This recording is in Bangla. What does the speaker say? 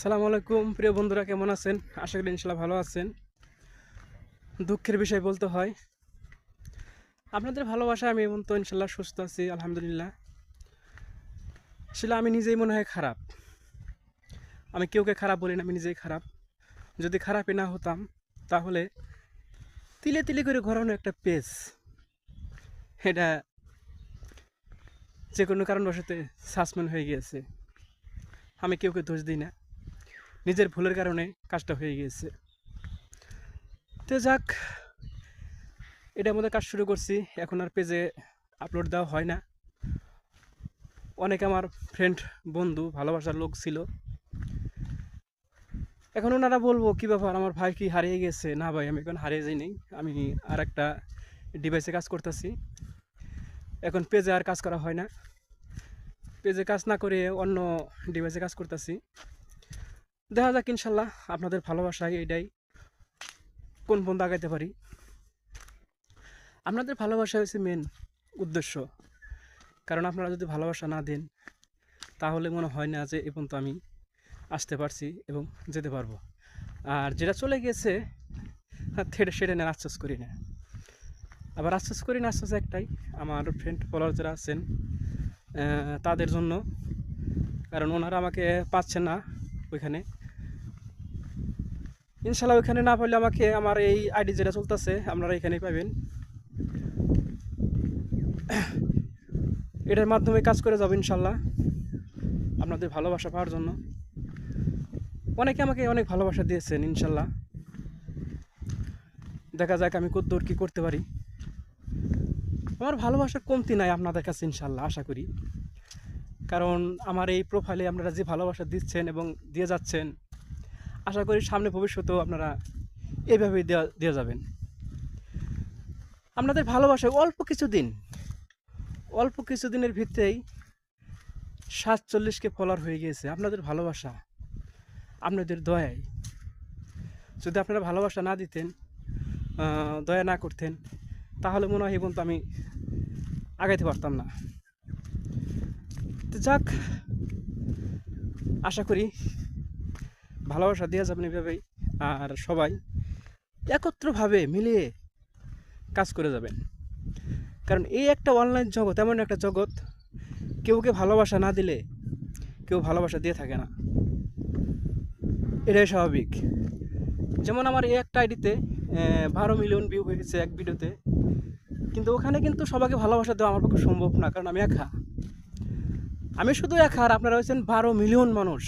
আসসালামু আলাইকুম প্রিয় বন্ধুরা, কেমন আছেন? আশা করি ইনশাল্লাহ ভালো আছেন। দুঃখের বিষয় বলতে হয়, আপনাদের ভালোবাসায় আমি এখন তো ইনশাল্লাহ সুস্থ আছি, আলহামদুলিল্লাহ। আসলে আমি নিজেই মনে হয় খারাপ। আমি কেউকে খারাপ বলি না, আমি নিজেই খারাপ। যদি খারাপই না হতাম তাহলে তিলে তিলে করে ঘোরানো একটা পেজ, এটা যে কোনো কারণবশত সাসপেন্ড হয়ে গিয়েছে। আমি কেউকে দোষ দিই না, নিজের ভুলের কারণে কাজটা হয়ে গিয়েছে। তো যাক, এটার মধ্যে কাজ শুরু করছি, এখন আর পেজে আপলোড দেওয়া হয় না। অনেকে আমার ফ্রেন্ড, বন্ধু, ভালোবাসার লোক ছিল। এখন ওনারা বলবো কী ব্যাপার, আমার ভাই কি হারিয়ে গেছে? না ভাই, আমি এখন হারিয়ে যাইনি। আমি আর একটা ডিভাইসে কাজ করতেছি। এখন পেজে আর কাজ করা হয় না, পেজে কাজ না করে অন্য ডিভাইসে কাজ করতেছি। দেখা যাক ইনশাল্লাহ, আপনাদের ভালোবাসায় এটাই কোন পর্যন্ত আগাইতে পারি। আপনাদের ভালোবাসা হচ্ছে মেন উদ্দেশ্য, কারণ আপনারা যদি ভালোবাসা না দেন তাহলে মনে হয় না যে এ পর্যন্ত আমি আসতে পারছি এবং যেতে পারবো। আর যেটা চলে গেছে সেটা নিয়ে আশ্বাস করি না। আবার আশ্বাস করি না, আশ্বাস একটাই, আমার ফ্রেন্ড ফলোয়ার যারা আছেন তাদের জন্য, কারণ ওনারা আমাকে পাচ্ছেন না ওইখানে। ইনশাল্লাহ ওইখানে না পাইলে আমাকে আমার এই আইডি যেটা চলতেছে আপনারা এখানেই পাবেন। এটার মাধ্যমে কাজ করে যাবো ইনশাল্লাহ, আপনাদের ভালোবাসা পাওয়ার জন্য। অনেকে আমাকে অনেক ভালোবাসা দিয়েছেন, ইনশাল্লাহ দেখা যাক আমি কতদূর কী করতে পারি। আমার ভালোবাসার কমতি নাই আপনাদের কাছে ইনশাল্লাহ, আশা করি। কারণ আমার এই প্রোফাইলে আপনারা যে ভালোবাসা দিচ্ছেন এবং দিয়ে যাচ্ছেন, আশা করি সামনে ভবিষ্যতেও আপনারা এইভাবেই দিয়ে যাবেন। আপনাদের ভালোবাসায় অল্প কিছু দিনের ভিতরেই 47কে ফলোয়ার হয়ে গিয়েছে। আপনাদের ভালোবাসা, আপনাদের দয়ায়। যদি আপনারা ভালোবাসা না দিতেন, দয়া না করতেন, তাহলে মনে হয় এখন তো আমি আগাইতে পারতাম না। তো যাক, আশা করি ভালোবাসা দেওয়া যাবেন এভাবেই, আর সবাই একত্রভাবে মিলিয়ে কাজ করে যাবেন। কারণ এই একটা অনলাইন জগৎ, এমন একটা জগৎ, কেউকে ভালোবাসা না দিলে কেউ ভালোবাসা দিয়ে থাকে না, এটাই স্বাভাবিক। যেমন আমার এই একটা আইডিতে 12 মিলিয়ন ভিউ হয়ে গেছে এক ভিডিওতে, কিন্তু ওখানে কিন্তু সবাইকে ভালোবাসা দেওয়া আমার পক্ষে সম্ভব না, কারণ আমি একা। আমি শুধু একা, আর আপনারা হচ্ছেন 12 মিলিয়ন মানুষ।